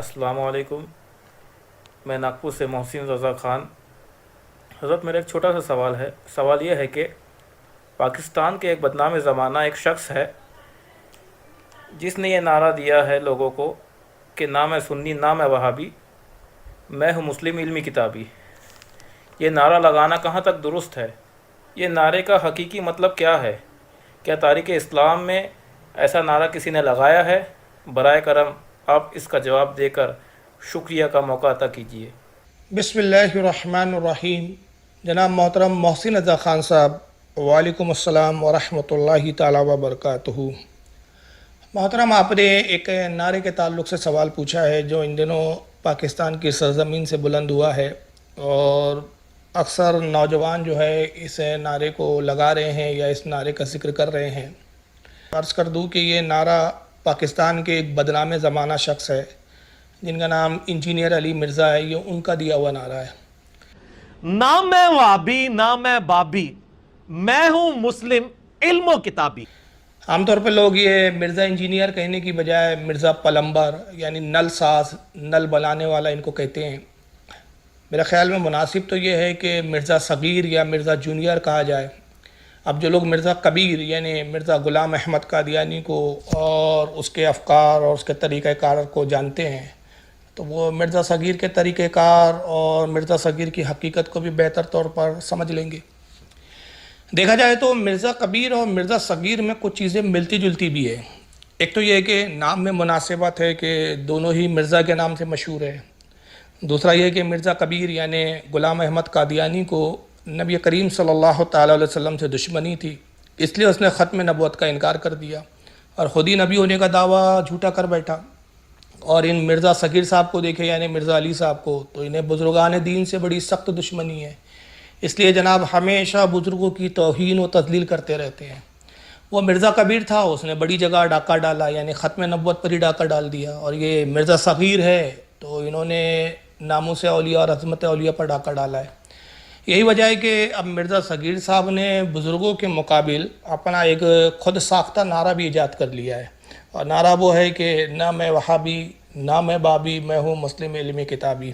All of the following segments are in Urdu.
السلام علیکم. میں ناگپور سے محسن رضا خان. حضرت میرا ایک چھوٹا سا سوال ہے. سوال یہ ہے کہ پاکستان کے ایک بدنام زمانہ ایک شخص ہے جس نے یہ نعرہ دیا ہے لوگوں کو کہ نہ میں سنی نہ میں وہابی، میں ہوں مسلم علمی کتابی. یہ نعرہ لگانا کہاں تک درست ہے؟ یہ نعرے کا حقیقی مطلب کیا ہے؟ کیا تاریخ اسلام میں ایسا نعرہ کسی نے لگایا ہے؟ برائے کرم آپ اس کا جواب دے کر شکریہ کا موقع عطا کیجیے. بسم اللہ الرحمن الرحیم. جناب محترم محسن رضا خان صاحب، وعلیکم السلام ورحمۃ اللہ تعالی وبرکاتہ. محترم، آپ نے ایک نعرے کے تعلق سے سوال پوچھا ہے جو ان دنوں پاکستان کی سرزمین سے بلند ہوا ہے، اور اکثر نوجوان جو ہے اس نعرے کو لگا رہے ہیں یا اس نعرے کا ذکر کر رہے ہیں. عرض کر دوں کہ یہ نعرہ پاکستان کے ایک بدنام زمانہ شخص ہے جن کا نام انجینئر علی مرزا ہے. یہ ان کا دیا ہوا نعرہ ہے. نہ میں وابی نہ میں بابی، میں ہوں مسلم علم و کتابی. عام طور پہ لوگ یہ مرزا انجینئر کہنے کی بجائے مرزا پلمبر یعنی نل ساز، نل بنانے والا ان کو کہتے ہیں. میرا خیال میں مناسب تو یہ ہے کہ مرزا صغیر یا مرزا جونیئر کہا جائے. اب جو لوگ مرزا کبیر یعنی مرزا غلام احمد قادیانی کو اور اس کے افکار اور اس کے طریقہ کار کو جانتے ہیں تو وہ مرزا صغیر کے طریقہ کار اور مرزا صغیر کی حقیقت کو بھی بہتر طور پر سمجھ لیں گے. دیکھا جائے تو مرزا کبیر اور مرزا صغیر میں کچھ چیزیں ملتی جلتی بھی ہے. ایک تو یہ ہے کہ نام میں مناسبت ہے کہ دونوں ہی مرزا کے نام سے مشہور ہے. دوسرا یہ کہ مرزا کبیر یعنی غلام احمد قادیانی کو نبی کریم صلی اللہ تعالیٰ علیہ وسلم سے دشمنی تھی، اس لیے اس نے ختم نبوت کا انکار کر دیا اور خود ہی نبی ہونے کا دعویٰ جھوٹا کر بیٹھا. اور ان مرزا صغیر صاحب کو دیکھے یعنی مرزا علی صاحب کو، تو انہیں بزرگان دین سے بڑی سخت دشمنی ہے. اس لیے جناب ہمیشہ بزرگوں کی توہین و تذلیل کرتے رہتے ہیں. وہ مرزا کبیر تھا، اس نے بڑی جگہ ڈاکہ ڈالا یعنی ختم نبوت پر ہی ڈاکہ ڈال دیا، اور یہ مرزا صغیر ہے تو انہوں نے ناموس اولیاء اور عظمت اولیاء پر ڈاکہ ڈالا ہے. یہی وجہ ہے کہ اب مرزا صغیر صاحب نے بزرگوں کے مقابل اپنا ایک خود ساختہ نعرہ بھی ایجاد کر لیا ہے، اور نعرہ وہ ہے کہ نہ میں وہابی نہ میں بابی، میں ہوں مسلم علمی کتابی.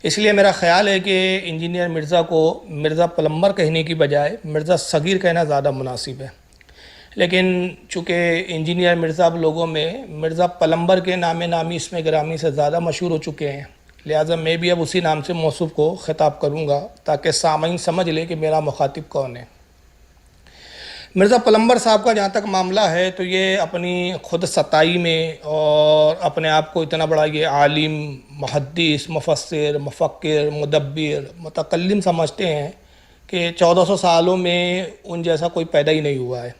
اس لیے میرا خیال ہے کہ انجینئر مرزا کو مرزا پلمبر کہنے کی بجائے مرزا صغیر کہنا زیادہ مناسب ہے. لیکن چونکہ انجینئر مرزا اب لوگوں میں مرزا پلمبر کے نام نامی اسم گرامی سے زیادہ مشہور ہو چکے ہیں، لہٰذا میں بھی اب اسی نام سے موصوف کو خطاب کروں گا تاکہ سامعین سمجھ لیں کہ میرا مخاطب کون ہے. مرزا پلمبر صاحب کا جہاں تک معاملہ ہے تو یہ اپنی خود ستائی میں اور اپنے آپ کو اتنا بڑا یہ عالم، محدث، مفسر، مفکر، مدبر، متکلم سمجھتے ہیں کہ 1400 سالوں میں ان جیسا کوئی پیدا ہی نہیں ہوا ہے.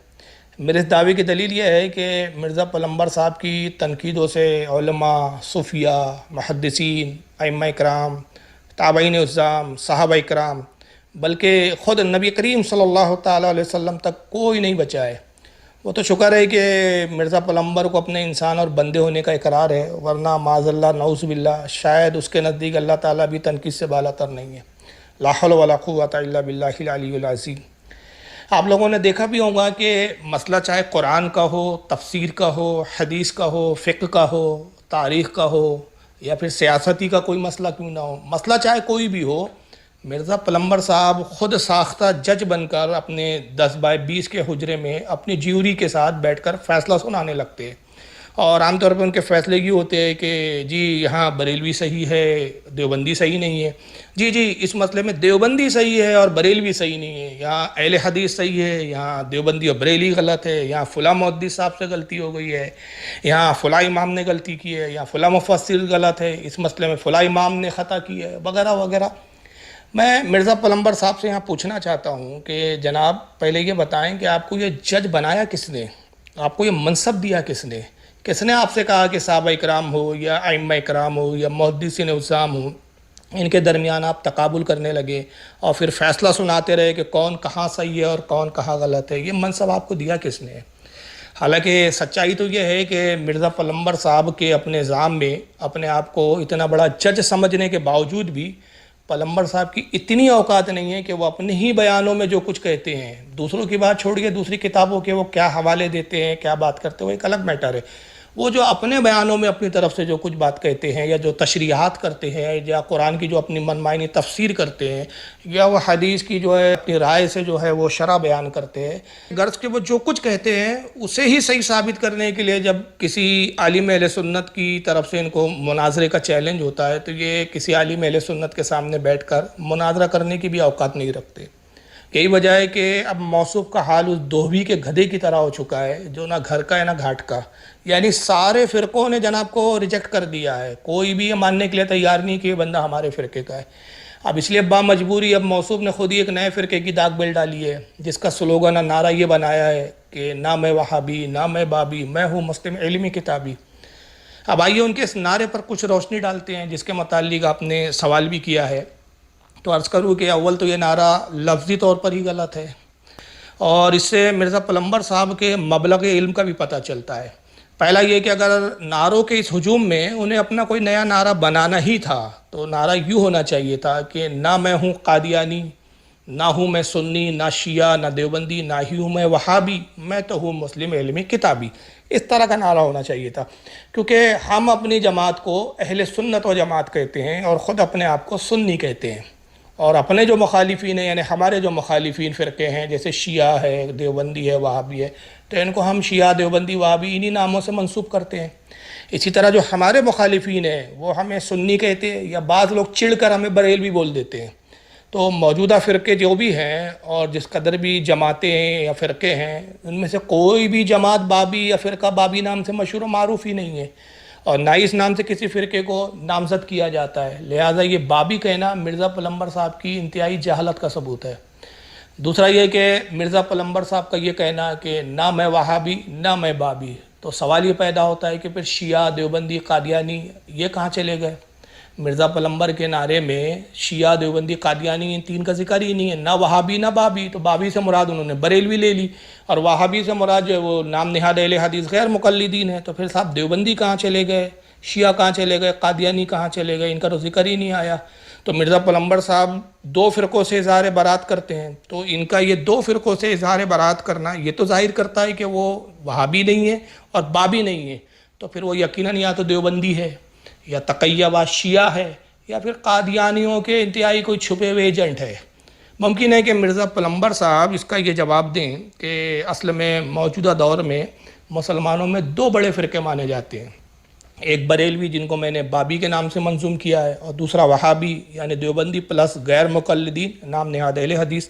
میرے اس دعوے کی دلیل یہ ہے کہ مرزا پلمبر صاحب کی تنقیدوں سے علماء، صوفیاء، محدثین، ائمہ کرام، تابعین اعظام، صحابہ کرام، بلکہ خود نبی کریم صلی اللہ تعالیٰ علیہ وسلم تک کوئی نہیں بچا ہے. وہ تو شکر ہے کہ مرزا پلمبر کو اپنے انسان اور بندے ہونے کا اقرار ہے، ورنہ معاذ اللہ نعوذ باللہ شاید اس کے نزدیک اللہ تعالیٰ بھی تنقید سے بالا تر نہیں ہے. لا حول ولا قوۃ الا باللہ العلی العظیم. آپ لوگوں نے دیکھا بھی ہوگا کہ مسئلہ چاہے قرآن کا ہو، تفسیر کا ہو، حدیث کا ہو، فقہ کا ہو، تاریخ کا ہو، یا پھر سیاستی کا کوئی مسئلہ کیوں نہ ہو، مسئلہ چاہے کوئی بھی ہو، مرزا پلمبر صاحب خود ساختہ جج بن کر اپنے 10x20 کے حجرے میں اپنی جیوری کے ساتھ بیٹھ کر فیصلہ سنانے لگتے ہیں. اور عام طور پہ ان کے فیصلے یہ ہوتے ہیں کہ جی یہاں بریلوی صحیح ہے، دیوبندی صحیح نہیں ہے، جی اس مسئلے میں دیوبندی صحیح ہے اور بریلوی صحیح نہیں ہے، یہاں اہل حدیث صحیح ہے، یہاں دیوبندی اور بریلی غلط ہے، یہاں فلاں محدث صاحب سے غلطی ہو گئی ہے، یہاں فلاں امام نے غلطی کی ہے، یہاں فلاں مفسر غلط ہے، اس مسئلے میں فلاں امام نے خطا کی ہے، وغیرہ وغیرہ. میں مرزا پلمبر صاحب سے یہاں پوچھنا چاہتا ہوں کہ جناب پہلے یہ بتائیں کہ آپ کو یہ جج بنایا کس نے، آپ کو یہ منصب دیا کس نے آپ سے کہا کہ صحابہ کرام ہو یا ائمہ کرام ہو یا محدثین اعظام ہو، ان کے درمیان آپ تقابل کرنے لگے اور پھر فیصلہ سناتے رہے کہ کون کہاں صحیح ہے اور کون کہاں غلط ہے؟ یہ منصب آپ کو دیا کس نے؟ حالانکہ سچائی تو یہ ہے کہ مرزا پلمبر صاحب کے اپنے نظام میں اپنے آپ کو اتنا بڑا جج سمجھنے کے باوجود بھی پلمبر صاحب کی اتنی اوقات نہیں ہے کہ وہ اپنے ہی بیانوں میں جو کچھ کہتے ہیں، دوسروں کی بات چھوڑیے، دوسری کتابوں کے وہ کیا حوالے دیتے ہیں، کیا بات کرتے ہیں، وہ ایک الگ میٹر ہے. وہ جو اپنے بیانوں میں اپنی طرف سے جو کچھ بات کہتے ہیں یا جو تشریحات کرتے ہیں یا قرآن کی جو اپنی من معنی تفسیر کرتے ہیں یا وہ حدیث کی جو ہے اپنی رائے سے جو ہے وہ شرح بیان کرتے ہیں، غرض کہ وہ جو کچھ کہتے ہیں اسے ہی صحیح ثابت کرنے کے لیے جب کسی عالم اہل سنت کی طرف سے ان کو مناظرے کا چیلنج ہوتا ہے تو یہ کسی عالم اہل سنت کے سامنے بیٹھ کر مناظرہ کرنے کی بھی اوقات نہیں رکھتے۔ یہی وجہ ہے کہ اب موصوف کا حال اس دھوبی کے گدھے کی طرح ہو چکا ہے جو نہ گھر کا ہے نہ گھاٹ کا، یعنی سارے فرقوں نے جناب کو ریجیکٹ کر دیا ہے، کوئی بھی یہ ماننے کے لیے تیار نہیں کہ یہ بندہ ہمارے فرقے کا ہے۔ اب اس لیے با مجبوری اب موصوف نے خود ہی ایک نئے فرقے کی داغ بیل ڈالی ہے جس کا سلوگن اور نعرہ یہ بنایا ہے کہ نہ میں وہابی نہ میں بابی، میں ہوں مسلم علمی کتابی۔ اب آئیے ان کے اس نعرے پر کچھ روشنی ڈالتے ہیں جس کے متعلق آپ نے سوال بھی کیا ہے۔ تو عرض کروں کہ اول تو یہ نعرہ لفظی طور پر ہی غلط ہے، اور اس سے مرزا پلمبر صاحب کے مبلغ علم کا بھی پتہ چلتا ہے۔ پہلا یہ کہ اگر نعروں کے اس ہجوم میں انہیں اپنا کوئی نیا نعرہ بنانا ہی تھا تو نعرہ یوں ہونا چاہیے تھا کہ نہ میں ہوں قادیانی، نہ ہوں میں سنی، نہ شیعہ، نہ دیوبندی، نہ ہی ہوں میں وہابی، میں تو ہوں مسلم علمی کتابی۔ اس طرح کا نعرہ ہونا چاہیے تھا، کیونکہ ہم اپنی جماعت کو اہل سنت و جماعت کہتے ہیں اور خود اپنے آپ کو سنی کہتے ہیں، اور اپنے جو مخالفین ہیں یعنی ہمارے جو مخالفین فرقے ہیں جیسے شیعہ ہے، دیوبندی ہے، وہابی ہے، تو ان کو ہم شیعہ، دیوبندی، وہابی انہی ناموں سے منسوب کرتے ہیں۔ اسی طرح جو ہمارے مخالفین ہیں وہ ہمیں سنی کہتے ہیں، یا بعض لوگ چڑھ کر ہمیں بریلوی بول دیتے ہیں۔ تو موجودہ فرقے جو بھی ہیں اور جس قدر بھی جماعتیں ہیں یا فرقے ہیں، ان میں سے کوئی بھی جماعت بابی یا فرقہ بابی نام سے مشہور و معروف ہی نہیں ہے، اور نہ اس نام سے کسی فرقے کو نامزد کیا جاتا ہے۔ لہٰذا یہ بابی کہنا مرزا پلمبر صاحب کی انتہائی جہالت کا ثبوت ہے۔ دوسرا یہ کہ مرزا پلمبر صاحب کا یہ کہنا کہ نہ میں وہابی نہ میں بابی، تو سوال یہ پیدا ہوتا ہے کہ پھر شیعہ، دیوبندی، قادیانی یہ کہاں چلے گئے؟ مرزا پلمبر کے نعرے میں شیعہ، دیوبندی، قادیانی ان تین کا ذکر ہی نہیں ہے، نہ وہابی نہ بابی۔ تو بابی سے مراد انہوں نے بریلوی لے لی، اور وہابی سے مراد جو ہے وہ نام نہاد اہل حدیث غیر مقلدین ہے۔ تو پھر صاحب دیوبندی کہاں چلے گئے، شیعہ کہاں چلے گئے، قادیانی کہاں چلے گئے؟ ان کا تو ذکر ہی نہیں آیا۔ تو مرزا پلمبر صاحب دو فرقوں سے اظہار برات کرتے ہیں، تو ان کا یہ دو فرقوں سے اظہار برات کرنا یہ تو ظاہر کرتا ہے کہ وہ وہابی نہیں ہے اور بابی نہیں ہے، تو پھر وہ یقیناً یا تو دیوبندی ہے یا تقیہ و شیعہ ہے یا پھر قادیانیوں کے انتہائی کوئی چھپے ہوئے ایجنٹ ہے۔ ممکن ہے کہ مرزا پلمبر صاحب اس کا یہ جواب دیں کہ اصل میں موجودہ دور میں مسلمانوں میں دو بڑے فرقے مانے جاتے ہیں، ایک بریلوی جن کو میں نے بابی کے نام سے منظوم کیا ہے، اور دوسرا وہابی یعنی دیوبندی پلس غیر مقلدین نام نہاد اہل حدیث۔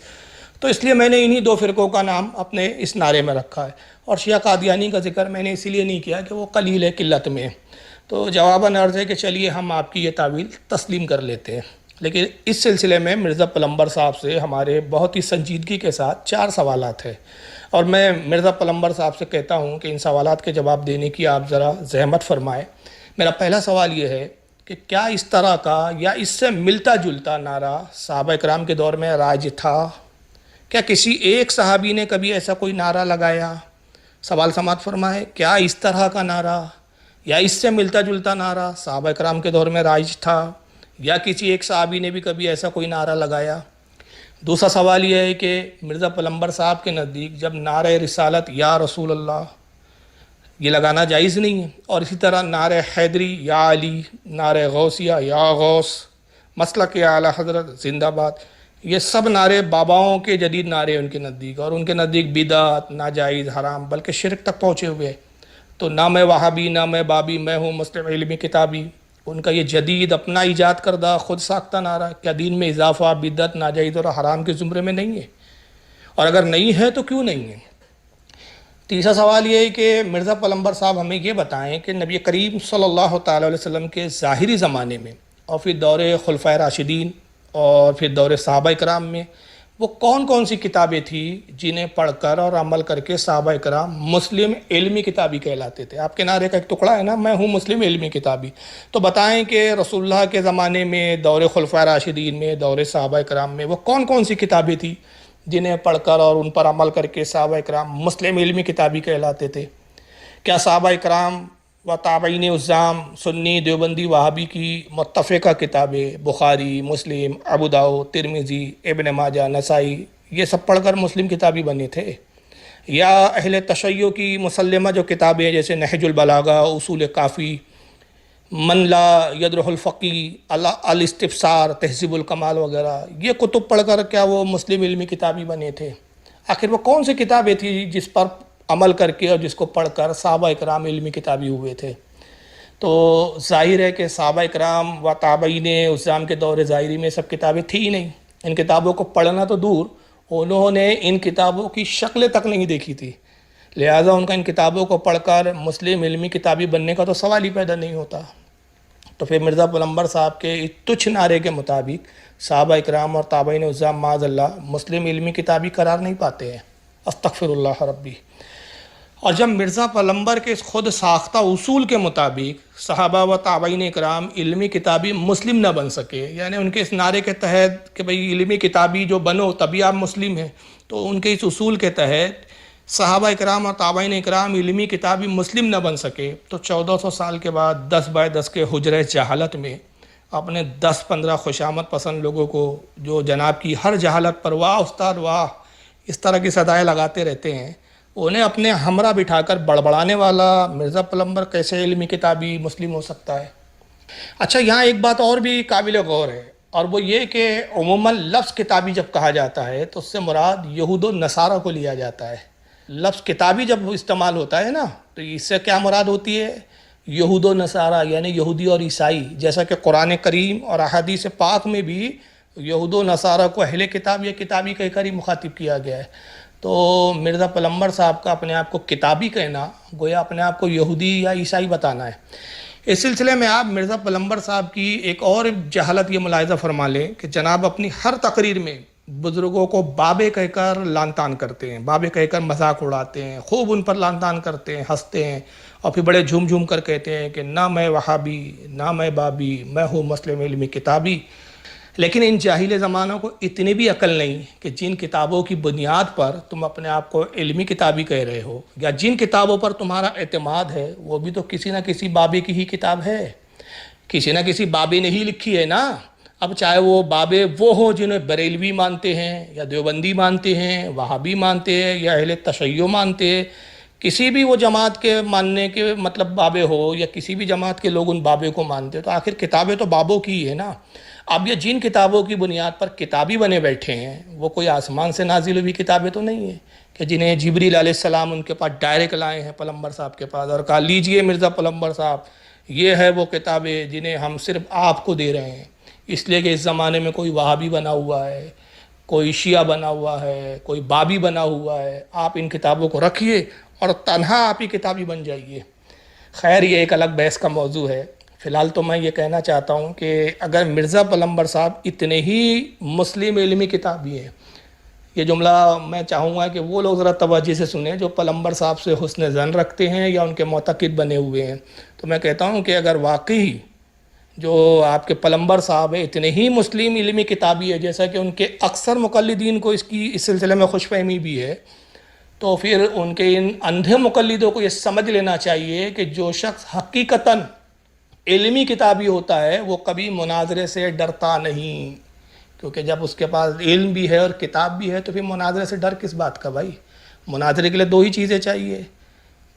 تو اس لیے میں نے انہی دو فرقوں کا نام اپنے اس نعرے میں رکھا ہے، اور شیعہ قادیانی کا ذکر میں نے اسی لیے نہیں کیا کہ وہ قلیل ہے، قلت میں ہے۔ تو جواباً عرض ہے کہ چلیے ہم آپ کی یہ تعویل تسلیم کر لیتے ہیں، لیکن اس سلسلے میں مرزا پلمبر صاحب سے ہمارے بہت ہی سنجیدگی کے ساتھ 4 سوالات ہیں، اور میں مرزا پلمبر صاحب سے کہتا ہوں کہ ان سوالات کے جواب دینے کی آپ ذرا زحمت فرمائیں۔ میرا پہلا سوال یہ ہے کہ کیا اس طرح کا یا اس سے ملتا جلتا نعرہ صحابہ اکرام کے دور میں رائج تھا؟ کیا کسی ایک صحابی نے کبھی ایسا کوئی نعرہ لگایا؟ سوال سماعت فرمائے، کیا اس طرح کا نعرہ یا اس سے ملتا جلتا نعرہ صحابہ اکرام کے دور میں رائج تھا، یا کسی ایک صحابی نے بھی کبھی ایسا کوئی نعرہ لگایا؟ دوسرا سوال یہ ہے کہ مرزا پلمبر صاحب کے نزدیک جب نعرہ رسالت یا رسول اللہ یہ لگانا جائز نہیں ہے، اور اسی طرح نعرہ حیدری یا علی، نعرہ غوثیہ یا غوث، مسلک اعلیٰ حضرت زندہ باد، یہ سب نعرے باباؤں کے جدید نعرے ان کے نزدیک، اور ان کے نزدیک بدعت، ناجائز، حرام، بلکہ شرک تک پہنچے ہوئے ہیں۔ تو نہ میں وہابی نہ میں بابی، میں ہوں مسلم علمی کتابی، ان کا یہ جدید اپنا ایجاد کردہ خود ساختہ نعرہ کیا دین میں اضافہ، بدعت، ناجائز اور حرام کے زمرے میں نہیں ہے؟ اور اگر نہیں ہے تو کیوں نہیں ہے؟ تیسرا سوال یہ ہے کہ مرزا پلمبر صاحب ہمیں یہ بتائیں کہ نبی کریم صلی اللہ تعالیٰ علیہ وسلم کے ظاہری زمانے میں اور پھر دور خلفائے راشدین اور پھر دور صحابہ اکرام میں وہ کون کون سی کتابیں تھیں جنہیں پڑھ کر اور عمل کر کے صحابہ اکرام مسلم علمی کتابی کہلاتے تھے؟ آپ کے نعرے کا ایک ٹکڑا ہے نا، میں ہوں مسلم علمی کتابی، تو بتائیں کہ رسول اللہ کے زمانے میں، دور خلفائے راشدین میں، دور صحابہ اکرام میں وہ کون کون سی کتابیں تھیں جنہیں پڑھ کر اور ان پر عمل کر کے صحابہ اکرام مسلم علمی کتابی کہلاتے تھے؟ کیا صحابہ اکرام و تابعین اعظام سنی، دیوبندی، وہابی کی متفقہ کتابیں بخاری، مسلم، ابو داؤد، ترمذی، ابن ماجہ، نسائی یہ سب پڑھ کر مسلم کتابی بنے تھے؟ یا اہل تشیع کی مسلمہ جو کتابیں ہیں جیسے نہج البلاغہ، اصول کافی، من لا یدرح الفقی، الاستفسار، تہذیب الکمال وغیرہ، یہ کتب پڑھ کر کیا وہ مسلم علمی کتابی بنے تھے؟ آخر وہ کون سی کتابیں تھیں جس پر عمل کر کے اور جس کو پڑھ کر صحابہ اکرام علمی کتابی ہوئے تھے؟ تو ظاہر ہے کہ صحابہ اکرام و تابعین اسلام کے دور ظاہری میں سب کتابیں تھیں ہی نہیں. ان کتابوں کو پڑھنا تو دور، انہوں نے ان کتابوں کی شکلیں تک نہیں دیکھی تھی، لہٰذا ان کا ان کتابوں کو پڑھ کر مسلم علمی کتابی بننے کا تو سوال ہی پیدا نہیں ہوتا. تو پھر مرزا پلمبر صاحب کے اس تچھ نعرے کے مطابق صحابہ اکرام اور تابعین اعظام معاذ اللہ مسلم علمی کتابی قرار نہیں پاتے ہیں. استغفر اللہ ربی. اور جب مرزا پلمبر کے اس خود ساختہ اصول کے مطابق صحابہ و تابعین اکرام علمی کتابی مسلم نہ بن سکے، یعنی ان کے اس نعرے کے تحت کہ بھئی علمی کتابی جو بنو تبھی آپ مسلم ہیں، تو ان کے اس اصول کے تحت صحابہ اکرام اور تابعین اکرام علمی کتابی مسلم نہ بن سکے، تو 1400 سال کے بعد 10 بائی 10 کے حجرہ جہالت میں اپنے 10-15 خوشامد پسند لوگوں کو جو جناب کی ہر جہالت پر واہ استاد واہ اس طرح کی صدائیں لگاتے رہتے ہیں، انہیں اپنے ہمراہ بٹھا کر بڑبڑانے والا مرزا پلمبر کیسے علمی کتابی مسلم ہو سکتا ہے؟ اچھا، یہاں ایک بات اور بھی قابل غور ہے، اور وہ یہ کہ عموماً لفظ کتابی جب کہا جاتا ہے تو اس سے مراد یہود و نصارہ کو لیا جاتا ہے. لفظ کتابی جب استعمال ہوتا ہے نا تو اس سے کیا مراد ہوتی ہے؟ یہود و نصارہ، یعنی یہودی اور عیسائی، جیسا کہ قرآن کریم اور احادیث پاک میں بھی یہود و نصارہ کو اہل کتاب یا کتابی کہہ کر ہی مخاطب کیا گیا ہے. تو مرزا پلمبر صاحب کا اپنے آپ کو کتابی کہنا گویا اپنے آپ کو یہودی یا عیسائی بتانا ہے. اس سلسلے میں آپ مرزا پلمبر صاحب کی ایک اور جہالت یہ ملاحظہ فرما لیں کہ جناب اپنی ہر تقریر میں بزرگوں کو بابے کہہ کر لعن طعن کرتے ہیں، بابے کہہ کر مذاق اڑاتے ہیں، خوب ان پر لعن طعن کرتے ہیں، ہنستے ہیں، اور پھر بڑے جھوم جھوم کر کہتے ہیں کہ نہ میں وہابی، نہ میں بابی، میں ہوں مسلم علمی کتابی. لیکن ان جاہل زمانوں کو اتنی بھی عقل نہیں کہ جن کتابوں کی بنیاد پر تم اپنے آپ کو علمی کتابی کہہ رہے ہو، یا جن کتابوں پر تمہارا اعتماد ہے، وہ بھی تو کسی نہ کسی بابے کی ہی کتاب ہے، کسی نہ کسی بابے نے ہی لکھی ہے نا. اب چاہے وہ بابے وہ ہوں جنہیں بریلوی مانتے ہیں یا دیوبندی مانتے ہیں، وہابی مانتے ہیں یا اہل تشیع مانتے ہیں، کسی بھی وہ جماعت کے ماننے کے مطلب بابے ہو یا کسی بھی جماعت کے لوگ ان بابے کو مانتے ہیں، تو آخر کتابیں تو بابوں کی ہی ہے نا. اب یہ جن کتابوں کی بنیاد پر کتابی بنے بیٹھے ہیں وہ کوئی آسمان سے نازل ہوئی کتابیں تو نہیں ہیں کہ جنہیں جبریل علیہ السلام ان کے پاس ڈائریکٹ لائے ہیں پلمبر صاحب کے پاس اور کہا لیجئے مرزا پلمبر صاحب، یہ ہے وہ کتابیں جنہیں ہم صرف آپ کو دے رہے ہیں، اس لیے کہ اس زمانے میں کوئی وہابی بنا ہوا ہے، کوئی شیعہ بنا ہوا ہے، کوئی بابی بنا ہوا ہے، آپ ان کتابوں کو رکھیے اور تنہا آپ ہی کتابی بن جائیے. خیر، یہ ایک الگ بحث کا موضوع ہے. فی الحال تو میں یہ کہنا چاہتا ہوں کہ اگر مرزا پلمبر صاحب اتنے ہی مسلم علمی کتابی ہیں، یہ جملہ میں چاہوں گا کہ وہ لوگ ذرا توجہ سے سنیں جو پلمبر صاحب سے حسن ظن رکھتے ہیں یا ان کے معتقد بنے ہوئے ہیں. تو میں کہتا ہوں کہ اگر واقعی جو آپ کے پلمبر صاحب ہیں اتنے ہی مسلم علمی کتابی ہے جیسا کہ ان کے اکثر مقلدین کو اس سلسلے میں خوش فہمی بھی ہے، تو پھر ان کے ان اندھے مقلدوں کو یہ سمجھ لینا چاہیے کہ جو شخص حقیقتاً علمی کتابی ہوتا ہے وہ کبھی مناظرے سے ڈرتا نہیں، کیونکہ جب اس کے پاس علم بھی ہے اور کتاب بھی ہے تو پھر مناظرے سے ڈر کس بات کا بھائی؟ مناظرے کے لیے دو ہی چیزیں چاہیے،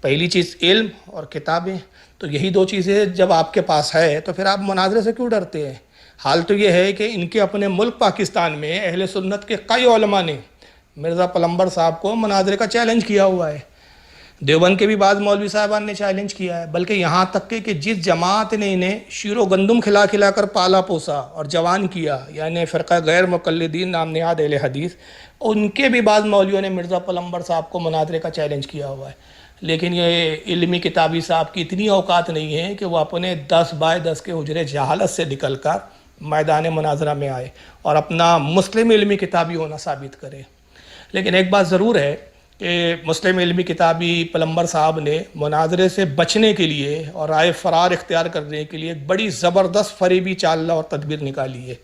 پہلی چیز علم اور کتابیں. تو یہی دو چیزیں جب آپ کے پاس ہے تو پھر آپ مناظرے سے کیوں ڈرتے ہیں؟ حال تو یہ ہے کہ ان کے اپنے ملک پاکستان میں اہل سنت کے کئی علماء نے مرزا پلمبر صاحب کو مناظرے کا چیلنج کیا ہوا ہے. دیوبند کے بھی بعض مولوی صاحبان نے چیلنج کیا ہے، بلکہ یہاں تک کہ جس جماعت نے انہیں شیر و گندم کھلا کھلا کر پالا پوسا اور جوان کیا، یعنی فرقہ غیر مقلدین نام نہاد اہل حدیث، ان کے بھی بعض مولویوں نے مرزا پلمبر صاحب کو مناظرے کا چیلنج کیا ہوا ہے. لیکن یہ علمی کتابی صاحب کی اتنی اوقات نہیں ہے کہ وہ اپنے 10 بائی 10 کے حجرے جہالت سے نکل کر میدان مناظرہ میں آئے اور اپنا مسلم علمی کتابی ہونا ثابت کرے. لیکن ایک بات ضرور ہے کہ مسلم علمی کتابی پلمبر صاحب نے مناظرے سے بچنے کے لیے اور رائے فرار اختیار کرنے کے لیے ایک بڑی زبردست فریبی چال اور تدبیر نکالی ہے.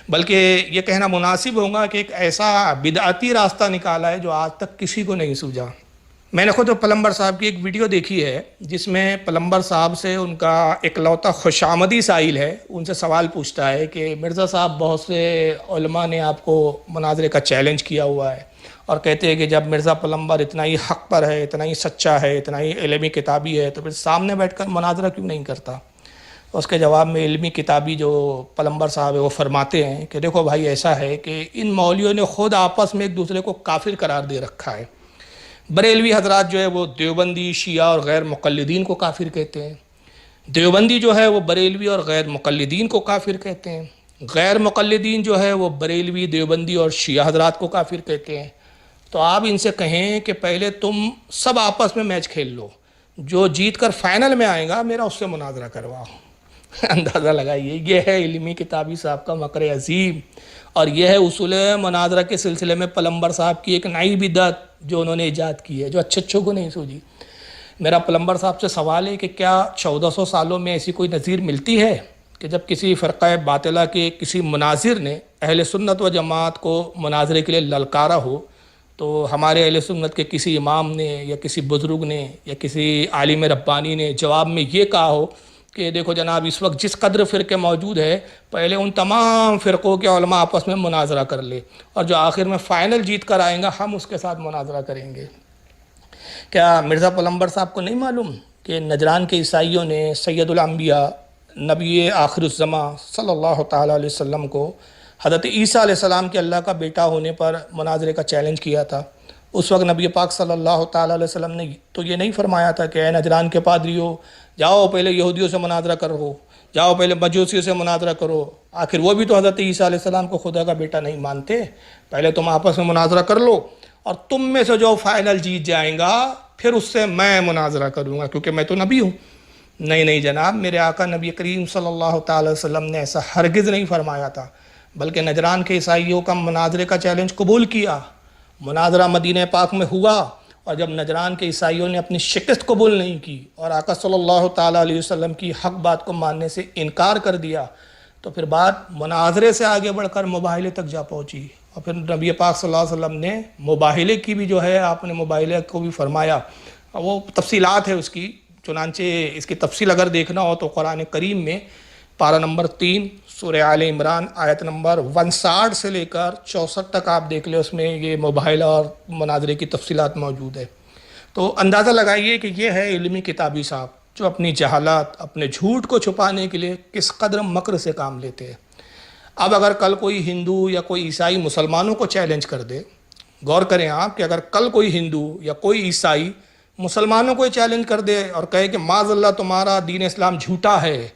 بلکہ یہ کہنا مناسب ہوگا کہ ایک ایسا بدعتی راستہ نکالا ہے جو آج تک کسی کو نہیں سوجا. میں نے خود پلمبر صاحب کی ایک ویڈیو دیکھی ہے جس میں پلمبر صاحب سے ان کا اکلوتا خوشامدی سائل ہے ان سے سوال پوچھتا ہے کہ مرزا صاحب بہت سے علماء نے آپ کو مناظرے کا چیلنج کیا ہوا ہے اور کہتے ہیں کہ جب مرزا پلمبر اتنا ہی حق پر ہے، اتنا ہی سچا ہے، اتنا ہی علمی کتابی ہے، تو پھر سامنے بیٹھ کر مناظرہ کیوں نہیں کرتا؟ اس کے جواب میں علمی کتابی جو پلمبر صاحب ہے وہ فرماتے ہیں کہ دیکھو بھائی، ایسا ہے کہ ان مولویوں نے خود آپس میں ایک دوسرے کو کافر قرار دے رکھا ہے۔ بریلوی حضرات جو ہے وہ دیوبندی، شیعہ اور غیر مقلدین کو کافر کہتے ہیں، دیوبندی جو ہے وہ بریلوی اور غیر مقلدین کو کافر کہتے ہیں، غیر مقلدین جو ہے وہ بریلوی، دیوبندی اور شیعہ حضرات کو کافر کہتے ہیں۔ تو آپ ان سے کہیں کہ پہلے تم سب آپس میں میچ کھیل لو، جو جیت کر فائنل میں آئے گا میرا اس سے مناظرہ کرواؤ۔ اندازہ لگائیے، یہ ہے علمی کتابی صاحب کا مکر عظیم، اور یہ ہے اصول مناظرہ کے سلسلے میں پلمبر صاحب کی ایک نئی بدعت جو انہوں نے ایجاد کی ہے، جو اچھوں کو نہیں سوجی۔ میرا پلمبر صاحب سے سوال ہے کہ کیا 1400 سالوں میں ایسی کوئی نظیر ملتی ہے کہ جب کسی فرقہ باطلہ کے کسی مناظر نے اہل سنت و جماعت کو مناظرے کے لیے للکارا ہو، تو ہمارے اہل سنت کے کسی امام نے یا کسی بزرگ نے یا کسی عالم ربانی نے جواب میں یہ کہا ہو کہ دیکھو جناب، اس وقت جس قدر فرقے موجود ہے، پہلے ان تمام فرقوں کے علماء آپس میں مناظرہ کر لے، اور جو آخر میں فائنل جیت کر آئیں گا ہم اس کے ساتھ مناظرہ کریں گے۔ کیا مرزا پلمبر صاحب کو نہیں معلوم کہ نجران کے عیسائیوں نے سید الانبیاء، نبی آخر الزماں صلی اللہ تعالیٰ علیہ وسلم کو حضرت عیسیٰ علیہ السلام کے اللہ کا بیٹا ہونے پر مناظرے کا چیلنج کیا تھا؟ اس وقت نبی پاک صلی اللہ تعالیٰ علیہ وسلم نے تو یہ نہیں فرمایا تھا کہ اے نجران کے پادریوں، جاؤ پہلے یہودیوں سے مناظرہ کرو، جاؤ پہلے مجوسیوں سے مناظرہ کرو، آخر وہ بھی تو حضرت عیسیٰ علیہ السلام کو خدا کا بیٹا نہیں مانتے، پہلے تم آپس میں مناظرہ کر لو، اور تم میں سے جو فائنل جیت جائیں گا پھر اس سے میں مناظرہ کروں گا، کیونکہ میں تو نبی ہوں۔ نہیں جناب، میرے آقا نبی کریم صلی اللہ تعالی وسلم نے ایسا ہرگز نہیں فرمایا تھا، بلکہ نجران کے عیسائیوں کا مناظرے کا چیلنج قبول کیا، مناظرہ مدینہ پاک میں ہوا، اور جب نجران کے عیسائیوں نے اپنی شکست قبول نہیں کی اور آقا صلی اللہ تعالیٰ علیہ وسلم کی حق بات کو ماننے سے انکار کر دیا، تو پھر بات مناظرے سے آگے بڑھ کر مباہلے تک جا پہنچی، اور پھر نبی پاک صلی اللہ علیہ وسلم نے مباہلے کی بھی جو ہے، آپ نے مباہلے کو بھی فرمایا، وہ تفصیلات ہے اس کی، چنانچہ اس کی تفصیل اگر دیکھنا ہو تو قرآن کریم میں پارہ نمبر 3 سورہ آل عمران آیت نمبر 59 سے لے کر 64 تک آپ دیکھ لیں، اس میں یہ مباہلہ اور مناظرے کی تفصیلات موجود ہے۔ تو اندازہ لگائیے کہ یہ ہے علمی کتابی صاحب جو اپنی جہالات، اپنے جھوٹ کو چھپانے کے لیے کس قدر مکر سے کام لیتے ہیں۔ اب اگر کل کوئی ہندو یا کوئی عیسائی مسلمانوں کو چیلنج کر دے، غور کریں آپ کہ اگر کل کوئی ہندو یا کوئی عیسائی مسلمانوں کو چیلنج کر دے اور کہے کہ معاذ اللہ تمہارا دین اسلام جھوٹا ہے،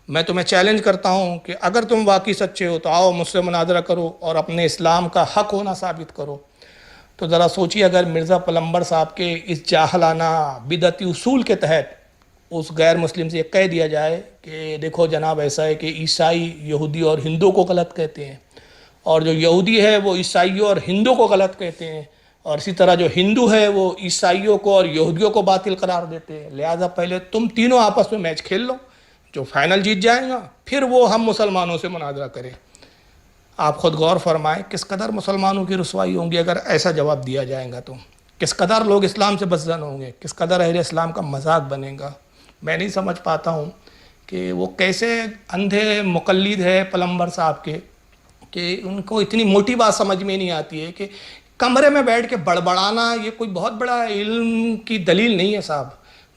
میں تمہیں چیلنج کرتا ہوں کہ اگر تم واقعی سچے ہو تو آؤ مجھ سے مناظرہ کرو اور اپنے اسلام کا حق ہونا ثابت کرو، تو ذرا سوچیے اگر مرزا پلمبر صاحب کے اس جاہلانہ بدعتی اصول کے تحت اس غیر مسلم سے یہ کہہ دیا جائے کہ دیکھو جناب، ایسا ہے کہ عیسائی یہودی اور ہندو کو غلط کہتے ہیں، اور جو یہودی ہے وہ عیسائیوں اور ہندو کو غلط کہتے ہیں، اور اسی طرح جو ہندو ہے وہ عیسائیوں کو اور یہودیوں کو باطل قرار دیتے ہیں، لہٰذا پہلے تم تینوں آپس میں میچ کھیل لو، جو فائنل جیت جائیں گا پھر وہ ہم مسلمانوں سے مناظرہ کریں۔ آپ خود غور فرمائیں کس قدر مسلمانوں کی رسوائی ہوں گی اگر ایسا جواب دیا جائے گا، تو کس قدر لوگ اسلام سے بدظن ہوں گے، کس قدر اہل اسلام کا مذاق بنے گا۔ میں نہیں سمجھ پاتا ہوں کہ وہ کیسے اندھے مقلد ہے پلمبر صاحب کے کہ ان کو اتنی موٹی بات سمجھ میں نہیں آتی ہے کہ کمرے میں بیٹھ کے بڑبڑانا یہ کوئی بہت بڑا علم کی دلیل نہیں ہے صاحب۔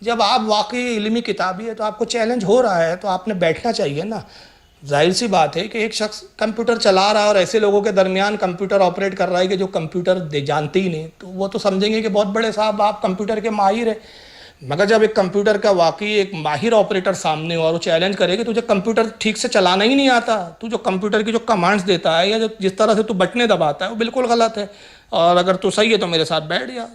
جب آپ واقعی علمی کتابی ہے تو آپ کو چیلنج ہو رہا ہے تو آپ نے بیٹھنا چاہیے نا۔ ظاہر سی بات ہے کہ ایک شخص کمپیوٹر چلا رہا ہے اور ایسے لوگوں کے درمیان کمپیوٹر آپریٹ کر رہا ہے کہ جو کمپیوٹر جانتے ہی نہیں، تو وہ تو سمجھیں گے کہ بہت بڑے صاحب آپ کمپیوٹر کے ماہر ہیں، مگر جب ایک کمپیوٹر کا واقعی ایک ماہر آپریٹر سامنے ہو اور وہ چیلنج کرے کہ تجھے کمپیوٹر ٹھیک سے چلانا ہی نہیں آتا، تو جو کمپیوٹر کی جو کمانڈز دیتا ہے یا جو جس طرح سے تو بٹنیں دباتا ہے وہ بالکل غلط ہے، اور اگر تو صحیح ہے تو میرے ساتھ بیٹھ جا۔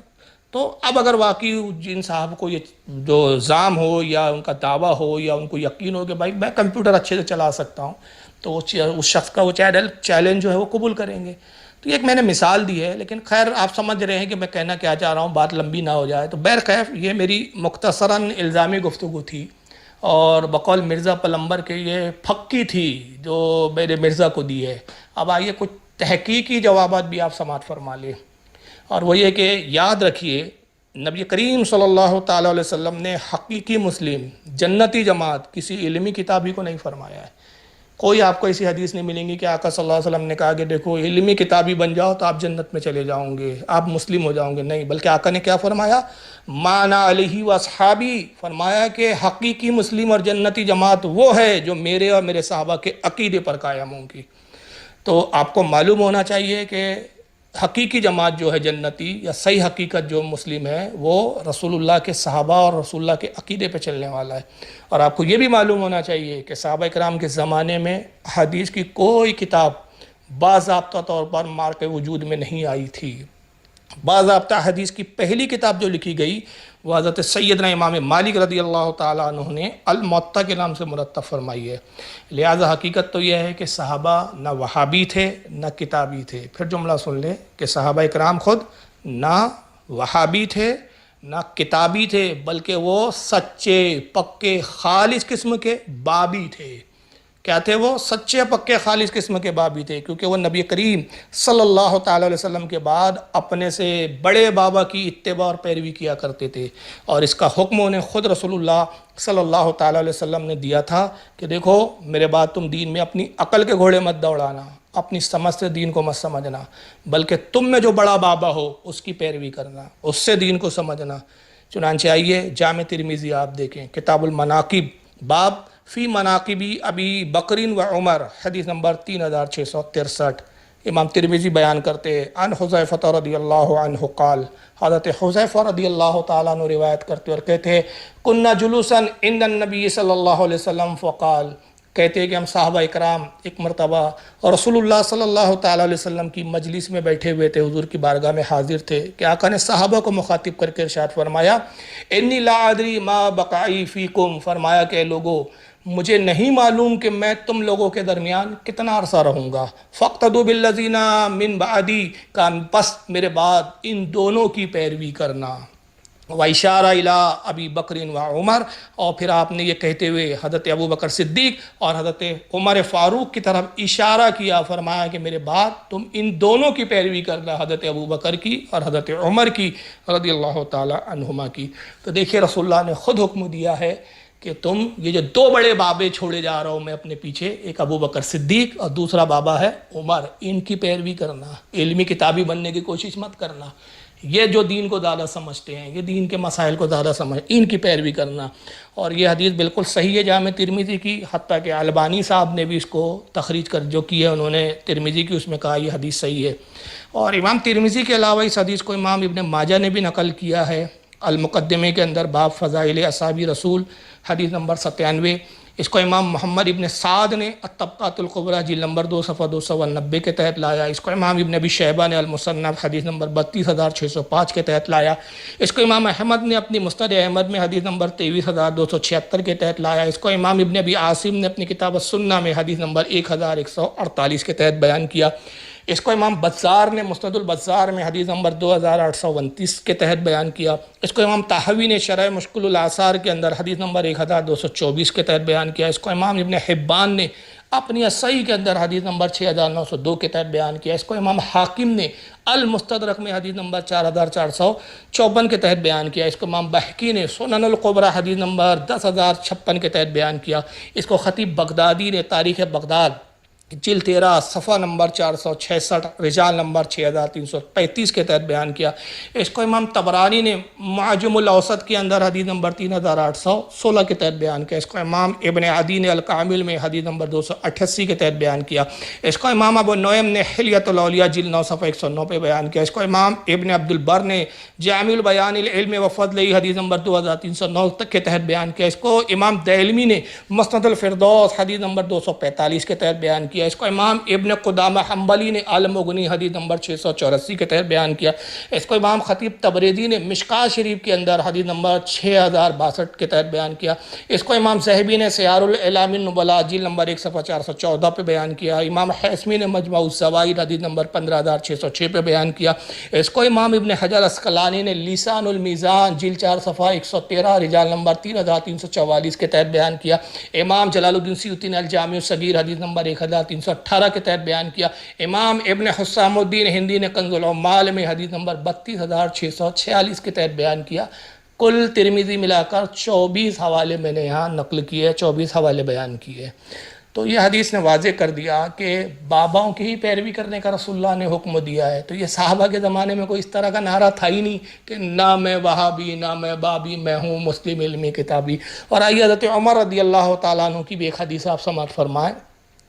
تو اب اگر واقعی جن صاحب کو یہ جو الزام ہو یا ان کا دعویٰ ہو یا ان کو یقین ہو کہ بھائی میں کمپیوٹر اچھے سے چلا سکتا ہوں، تو اس شخص کا وہ چیلنج جو ہے وہ قبول کریں گے۔ تو یہ ایک میں نے مثال دی ہے، لیکن خیر آپ سمجھ رہے ہیں کہ میں کہنا کیا چاہ رہا ہوں، بات لمبی نہ ہو جائے، تو بہرکیف یہ میری مختصراً الزامی گفتگو تھی، اور بقول مرزا پلمبر کے یہ پھکی تھی جو میرے مرزا کو دی ہے۔ اب آئیے کچھ تحقیقی جوابات بھی آپ سماعت فرما لیں، اور وہ یہ کہ یاد رکھیے نبی کریم صلی اللہ تعالیٰ علیہ وسلم نے حقیقی مسلم جنتی جماعت کسی علمی کتابی کو نہیں فرمایا ہے، کوئی آپ کو ایسی حدیث نہیں ملیں گی کہ آقا صلی اللہ علیہ وسلم نے کہا کہ دیکھو علمی کتابی بن جاؤ تو آپ جنت میں چلے جاؤ گے، آپ مسلم ہو جاؤ گے، نہیں، بلکہ آقا نے کیا فرمایا؟ مانا علیہ و اصحابی، فرمایا کہ حقیقی مسلم اور جنتی جماعت وہ ہے جو میرے اور میرے صحابہ کے عقیدے پر قائم ہوں گی۔ تو آپ کو معلوم ہونا چاہیے کہ حقیقی جماعت جو ہے جنتی یا صحیح حقیقت جو مسلم ہے وہ رسول اللہ کے صحابہ اور رسول اللہ کے عقیدے پہ چلنے والا ہے۔ اور آپ کو یہ بھی معلوم ہونا چاہیے کہ صحابہ کرام کے زمانے میں حدیث کی کوئی کتاب باضابطہ طور پر مارکے وجود میں نہیں آئی تھی۔ باضابطہ حدیث کی پہلی کتاب جو لکھی گئی وہ حضرت سیدنا امام مالک رضی اللہ تعالیٰ عنہ نے الموطا کے نام سے مرتب فرمائی ہے۔ لہذا حقیقت تو یہ ہے کہ صحابہ نہ وہابی تھے نہ کتابی تھے۔ پھر جملہ سن لیں کہ صحابہ کرام خود نہ وہابی تھے نہ کتابی تھے، بلکہ وہ سچے پکے خالص قسم کے بابی تھے۔ کیا تھے وہ؟ سچے پکے خالص قسم کے بابی تھے، کیونکہ وہ نبی کریم صلی اللہ تعالیٰ علیہ وسلم کے بعد اپنے سے بڑے بابا کی اتباع اور پیروی کیا کرتے تھے، اور اس کا حکم انہیں خود رسول اللہ صلی اللہ تعالیٰ علیہ وسلم نے دیا تھا کہ دیکھو میرے بعد تم دین میں اپنی عقل کے گھوڑے مت دوڑانا، اپنی سمجھ سے دین کو مت سمجھنا، بلکہ تم میں جو بڑا بابا ہو اس کی پیروی کرنا، اس سے دین کو سمجھنا۔ چنانچہ آئیے جامع ترمذی آپ دیکھیں، کتاب المناقب، باب فی مناقبی ابی بکر و عمر، حدیث نمبر 3663۔ امام ترمذی بیان کرتے ہیں عن حذیفہ رضی اللہ عنہ قال، حضرت حذیفہ رضی اللہ تعالیٰ عنہ روایت کرتے اور کہتے ہیں کننا جلوسا عند النبی صلی اللہ علیہ وسلم فقال، کہتے ہیں کہ ہم صحابہ اکرام ایک مرتبہ اور رسول اللہ صلی اللہ تعالیٰ علیہ وسلم کی مجلس میں بیٹھے ہوئے تھے، حضور کی بارگاہ میں حاضر تھے کہ آقا نے صحابہ کو مخاطب کر کے ارشاد فرمایا انی لا ادری ما بقائی فیکم، فرمایا کہ اے لوگو مجھے نہیں معلوم کہ میں تم لوگوں کے درمیان کتنا عرصہ رہوں گا، فاقتدوا بالذین من بعدی، کا پس میرے بعد ان دونوں کی پیروی کرنا، وَإِشَارَ إِلَىٰ أَبِي بَكْرٍ وَعُمَرٍ، اور پھر آپ نے یہ کہتے ہوئے حضرت ابو بکر صدیق اور حضرت عمر فاروق کی طرف اشارہ کیا، فرمایا کہ میرے بعد تم ان دونوں کی پیروی کرنا، حضرت ابو بکر کی اور حضرت عمر کی رضی اللہ تعالی عنہما کی۔ تو دیکھیے رسول اللہ نے خود حکم دیا ہے کہ تم یہ جو دو بڑے بابے چھوڑے جا رہا ہوں میں اپنے پیچھے، ایک ابو بکر صدیق اور دوسرا بابا ہے عمر، ان کی پیروی کرنا، علمی کتابی بننے کی کوشش مت کرنا، یہ جو دین کو زیادہ سمجھتے ہیں، یہ دین کے مسائل کو زیادہ ان کی پیروی کرنا۔ اور یہ حدیث بالکل صحیح ہے جامع ترمذی کی، حتیٰ کہ البانی صاحب نے بھی اس کو تخریج کر جو کی ہے، انہوں نے ترمذی کی اس میں کہا یہ حدیث صحیح ہے۔ اور امام ترمذی کے علاوہ اس حدیث کو امام ابن ماجہ نے بھی نقل کیا ہے المقدمے کے اندر، باب فضائل اصحاب رسول، حدیث نمبر 97۔ اس کو امام محمد ابن سعد نے الطبقات القبریٰ جلد نمبر 2 صفحہ 290 کے تحت لایا۔ اس کو امام ابن ابی شیبہ نے المصنف حدیث نمبر 32605 کے تحت لایا۔ اس کو امام احمد نے اپنی مسند احمد میں حدیث نمبر 23276 کے تحت لایا۔ اس کو امام ابن ابی عاصم نے اپنی کتاب السنہ میں حدیث نمبر 1148 کے تحت بیان کیا۔ اس کو امام بزار نے مسند البزار میں حدیث نمبر 2829 کے تحت بیان کیا۔ اس کو امام طحاوی نے شرح مشکل الاثار کے اندر حدیث نمبر 1224 کے تحت بیان کیا۔ اس کو امام ابن حبان نے اپنی الصحیح کے اندر حدیث نمبر 6902 کے تحت بیان کیا۔ اس کو امام حاکم نے المستدرک میں حدیث نمبر 4454 کے تحت بیان کیا۔ اس کو امام بحقی نے سنن القبریٰ حدیث نمبر 10056 کے تحت بیان کیا۔ اس کو خطیب بغدادی نے تاریخ بغداد جلد 13 صفحہ نمبر 466 رجال نمبر 6335 کے تحت بیان کیا۔ اس کو امام طبرانی نے معجم الاوسط کے اندر حدیث نمبر 3816 کے تحت بیان کیا۔ اس کو امام ابن عدی نے الکامل میں حدیث نمبر 288 کے تحت بیان کیا۔ اس کو امام ابو نعیم نے حلیۃ الاولیاء جلد 9 صفحہ 109 پہ بیان کیا۔ اس کو امام ابن عبد البر نے جامع البیان العلم و فضلہ حدیث نمبر 2309 تک کے تحت بیان کیا۔ اس کو امام دہلمی نے مسند الفردوس حدیث نمبر 245 کے تحت بیان کیا۔ اس کو امام ابن قدامہ حنبلی نے المغنی حدیث نمبر 684 کے تحت بیان کیا۔ اس کو امام خطیب تبریزی نے مشکات شریف کے اندر حدیث نمبر 6062 کے تحت بیان کیا۔ اس کو امام ذہبی نے سیار الاعلام النبلاء جلد نمبر 1 صفحہ 414 پہ بیان کیا۔ امام حیثمی نے مجموع الزوائد حدیث نمبر 15606 پہ بیان کیا۔ اس کو امام ابن حجر اسقلانی نے لسان المیزان جلد 4 صفحہ 113 رجال نمبر 3344 کے تحت بیان کیا۔ امام جلال الدین سیوطی نے الجامع الصغیر حدیث نمبر 1318 کے تحت بیان کیا۔ امام ابن حسام الدین ہندی نے کنز العمال میں حدیث نمبر 32646 کے تحت بیان کیا۔ کل ترمذی ملا کر 24 حوالے میں نے یہاں نقل کیے، 24 حوالے بیان کیے۔ تو یہ حدیث نے واضح کر دیا کہ باباؤں کی ہی پیروی کرنے کا رسول اللہ نے حکم دیا ہے. تو یہ صحابہ کے زمانے میں کوئی اس طرح کا نعرہ تھا ہی نہیں کہ نہ میں وہابی نہ میں بابی، میں ہوں مسلم علمی کتابی. اور آئیے حضرت عمر رضی اللہ تعالیٰ عنہ کی بھی ایک حدیث آپ سماعت فرمائیں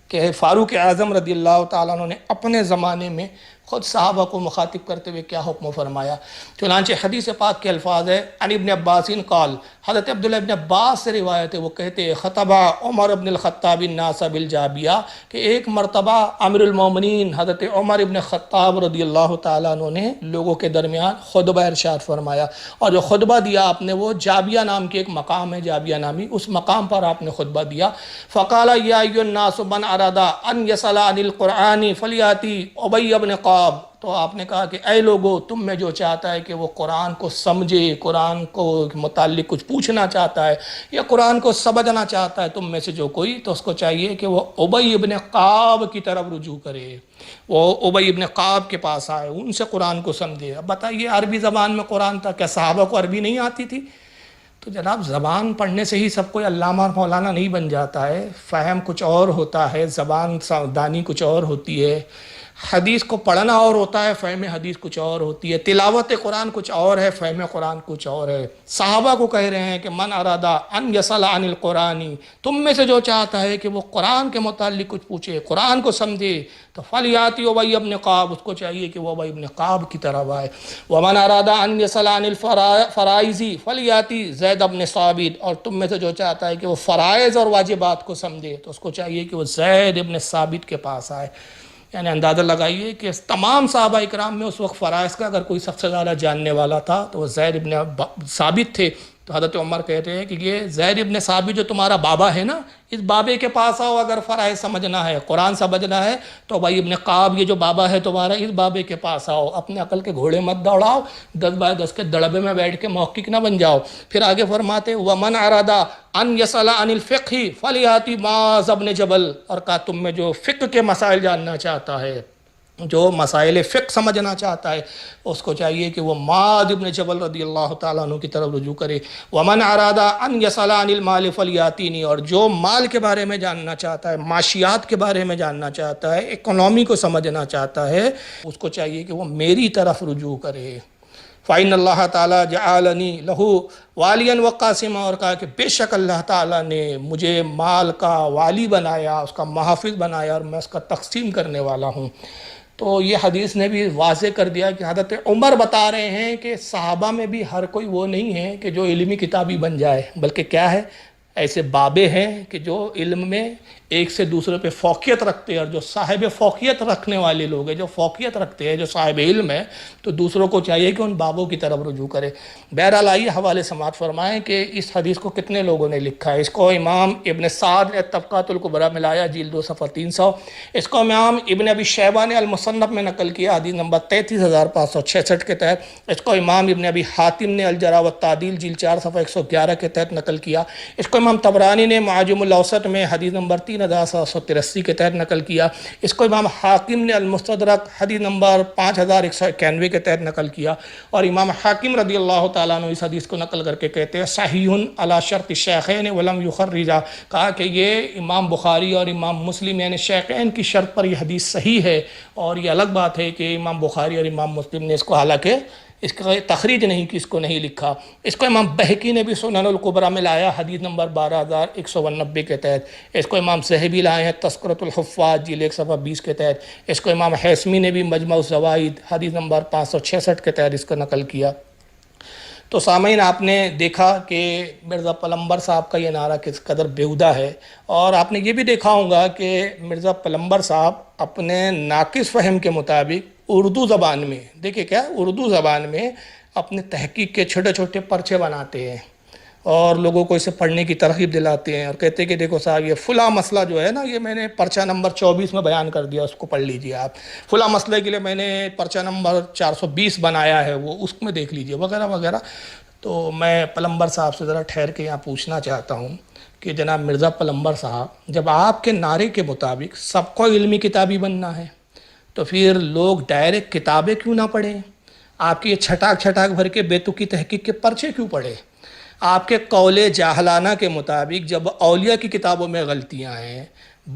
کہ فاروق اعظم رضی اللہ تعالیٰ عنہ نے اپنے زمانے میں خود صحابہ کو مخاطب کرتے ہوئے کیا حکم فرمایا. چنانچہ حدیث پاک کے الفاظ ہے عن ابن عباس قال، حضرت عبداللہ ابن عباس سے روایت ہے، وہ کہتے ہیں خطبہ عمر ابن الخطاب الناس بالجابیہ، کہ ایک مرتبہ امیر المومنین حضرت عمر ابن خطاب رضی اللہ تعالیٰ عنہ نے لوگوں کے درمیان خطبہ ارشاد فرمایا. اور جو خطبہ دیا آپ نے وہ جابیہ نام کے ایک مقام ہے، جابیہ نامی، اس مقام پر آپ نے خطبہ دیا. فقال یا ایھا الناس من اراد ان یسأل عن القرآن فلیاتی ابی بن قعب. تو آپ نے کہا کہ اے لوگو، تم میں جو چاہتا ہے کہ وہ قرآن کو سمجھے، قرآن کو متعلق کچھ پوچھنا چاہتا ہے یا قرآن کو سمجھنا چاہتا ہے تم میں سے جو کوئی، تو اس کو چاہیے کہ وہ ابی ابن قعب کی طرف رجوع کرے، وہ ابی ابن قعب کے پاس آئے، ان سے قرآن کو سمجھے. اب بتائیے عربی زبان میں قرآن تھا، کیا صحابہ کو عربی نہیں آتی تھی؟ تو جناب زبان پڑھنے سے ہی سب کوئی علامہ اور مولانا نہیں بن جاتا ہے. فہم کچھ اور ہوتا ہے، زبان دانی کچھ اور ہوتی ہے، حدیث کو پڑھنا اور ہوتا ہے، فہم حدیث کچھ اور ہوتی ہے، تلاوت قرآن کچھ اور ہے، فہم قرآن کچھ اور ہے. صحابہ کو کہہ رہے ہیں کہ من ارادہ ان یسأل عن القرآن، تم میں سے جو چاہتا ہے کہ وہ قرآن کے متعلق کچھ پوچھے، قرآن کو سمجھے، تو فلیاتی ابی ابن قعب، اس کو چاہیے کہ وہ ابی ابن قعب کی طرف آئے. ومن ارادہ ان یسأل عن الفرائض فلیاتی زید ابن ثابت، اور تم میں سے جو چاہتا ہے کہ وہ فرائض اور واجبات کو سمجھے تو اس کو چاہیے کہ وہ زید ابن ثابت کے پاس آئے. یعنی اندازہ لگائیے کہ تمام صحابہ اکرام میں اس وقت فرائض کا اگر کوئی سب سے زیادہ جاننے والا تھا تو وہ زید ابن ثابت تھے. تو حضرت عمر کہتے ہیں کہ یہ زید ابن ثابت جو تمہارا بابا ہے نا، اس بابے کے پاس آؤ. اگر فرائض سمجھنا ہے، قرآن سمجھنا ہے، تو بھائی ابن قعب یہ جو بابا ہے تمہارا، اس بابے کے پاس آؤ. اپنے عقل کے گھوڑے مت دوڑاؤ، 10x10 کے دڑبے میں بیٹھ کے محقق نہ بن جاؤ. پھر آگے فرماتے ومن ارادہ ان یسأل عن الفقہ فلیاتی معاذ بن جبل، اور کہا تم میں جو فقہ کے مسائل جاننا چاہتا ہے، جو مسائل فقہ سمجھنا چاہتا ہے، اس کو چاہیے کہ وہ معاذ بن جبل رضی اللہ تعالیٰ عنہ کی طرف رجوع کرے. ومن ارادہ ان یسأل عن المال فلیاتینی، اور جو مال کے بارے میں جاننا چاہتا ہے، معاشیات کے بارے میں جاننا چاہتا ہے، اکنامی کو سمجھنا چاہتا ہے، اس کو چاہیے کہ وہ میری طرف رجوع کرے. فَإِنَّ اللَّهَ تَعَالَى جَعَلَنِي لَهُ وَالِيًا وَقَاسِمًا، اور کہا کہ بے شک اللہ تعالیٰ نے مجھے مال کا والی بنایا، اس کا محافظ بنایا، اور میں اس کا تقسیم کرنے والا ہوں. تو یہ حدیث نے بھی واضح کر دیا کہ حضرت عمر بتا رہے ہیں کہ صحابہ میں بھی ہر کوئی وہ نہیں ہے کہ جو علمی کتابی بن جائے، بلکہ کیا ہے، ایسے بابے ہیں کہ جو علم میں ایک سے دوسرے پہ فوقیت رکھتے ہیں، اور جو صاحب فوقیت رکھنے والے لوگ ہیں، جو فوقیت رکھتے ہیں، جو صاحب علم ہے، تو دوسروں کو چاہیے کہ ان بابوں کی طرف رجوع کرے. بہرحال آئیے حوالے سماعت فرمائیں کہ اس حدیث کو کتنے لوگوں نے لکھا ہے. اس کو امام ابن سعد نے طبقات الکبریٰ میں لایا، جلد 2 صفحہ 300. اس کو امام ابن ابی شیبہ نے المصنف میں نقل کیا، حدیث نمبر 33566 کے تحت. اس کو امام ابن ابی حاتم نے الجرح والتعدیل جلد 4 صفحہ 111 کے تحت نقل کیا. اس کو امام طبرانی نے معاجم الاوسط میں حدیث نمبر 3783 کے تحت نقل کیا. اس کو امام حاکم نے المستدرک حدیث نمبر 5191 کے تحت نقل کیا. اور امام حاکم رضی اللہ تعالیٰ عنہ اس حدیث کو نقل کر کے کہتے ہیں صحیح علی شرط الشیخین ولم یخرجہ، کہا کہ یہ امام بخاری اور امام مسلم یعنی شیخین کی شرط پر یہ حدیث صحیح ہے. اور یہ الگ بات ہے کہ امام بخاری اور امام مسلم نے اس کو حالانکہ اس کا تخریج نہیں کی، اس کو نہیں لکھا. اس کو امام بہقی نے بھی سنن الکبریٰ میں لایا حدیث نمبر 12190 کے تحت. اس کو امام ذہبی لائے ہیں تذکرۃ الحفاظ جلد 1 صفحہ 20 کے تحت. اس کو امام حیثمی نے بھی مجمع الزوائد حدیث نمبر 566 کے تحت اس کو نقل کیا. تو سامعین، آپ نے دیکھا کہ مرزا پلمبر صاحب کا یہ نعرہ کس قدر بیہودہ ہے. اور آپ نے یہ بھی دیکھا ہوگا کہ مرزا پلمبر صاحب اپنے ناقص فہم کے مطابق اردو زبان میں، دیکھیں کیا، اردو زبان میں اپنے تحقیق کے چھوٹے چھوٹے پرچے بناتے ہیں اور لوگوں کو اسے پڑھنے کی ترغیب دلاتے ہیں، اور کہتے ہیں کہ دیکھو صاحب یہ فلاں مسئلہ جو ہے نا، یہ میں نے پرچہ نمبر 24 میں بیان کر دیا، اس کو پڑھ لیجئے آپ. فلاں مسئلے کے لیے میں نے پرچہ نمبر 420 بنایا ہے، وہ اس میں دیکھ لیجئے، وغیرہ وغیرہ. تو میں پلمبر صاحب سے ذرا ٹھہر کے یہاں پوچھنا چاہتا ہوں کہ جناب مرزا پلمبر صاحب، جب آپ کے نعرے کے مطابق سب کو علمی کتابی بننا ہے تو پھر لوگ ڈائریکٹ کتابیں کیوں نہ پڑھیں؟ آپ کی یہ چھٹاک چھٹاک بھر کے بے تکی تحقیق کے پرچے کیوں پڑھیں؟ آپ کے قول جاہلانہ کے مطابق جب اولیاء کی کتابوں میں غلطیاں ہیں،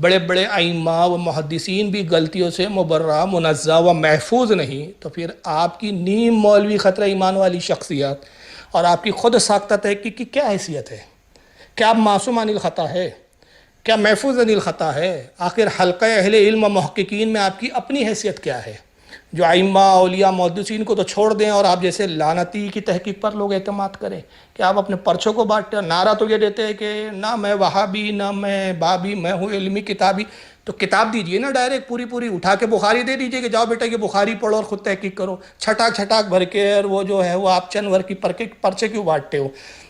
بڑے بڑے ائمہ و محدثین بھی غلطیوں سے مبرہ منزہ و محفوظ نہیں، تو پھر آپ کی نیم مولوی خطرہ ایمان والی شخصیت اور آپ کی خود ساختہ تحقیق کی کیا حیثیت ہے؟ کیا آپ معصوم عن الخطا ہے؟ کیا محفوظ عن الخطا ہے؟ آخر حلقہ اہل علم و محققین میں آپ کی اپنی حیثیت کیا ہے؟ جو ائمہ اولیاء محدثین کو تو چھوڑ دیں اور آپ جیسے لعنتی کی تحقیق پر لوگ اعتماد کریں کہ آپ اپنے پرچوں کو بانٹتے ہیں۔ نعرہ تو یہ دیتے ہیں کہ نہ میں وہابی نہ میں بابی، میں ہوں علمی کتابی۔ تو کتاب دیجئے نا ڈائریکٹ پوری اٹھا کے بخاری دے دیجئے کہ جاؤ بیٹا یہ بخاری پڑھو اور خود تحقیق کرو، چھٹاک بھر کے، اور وہ جو ہے وہ آپ چند ور کی پرچے کیوں بانٹتے ہو؟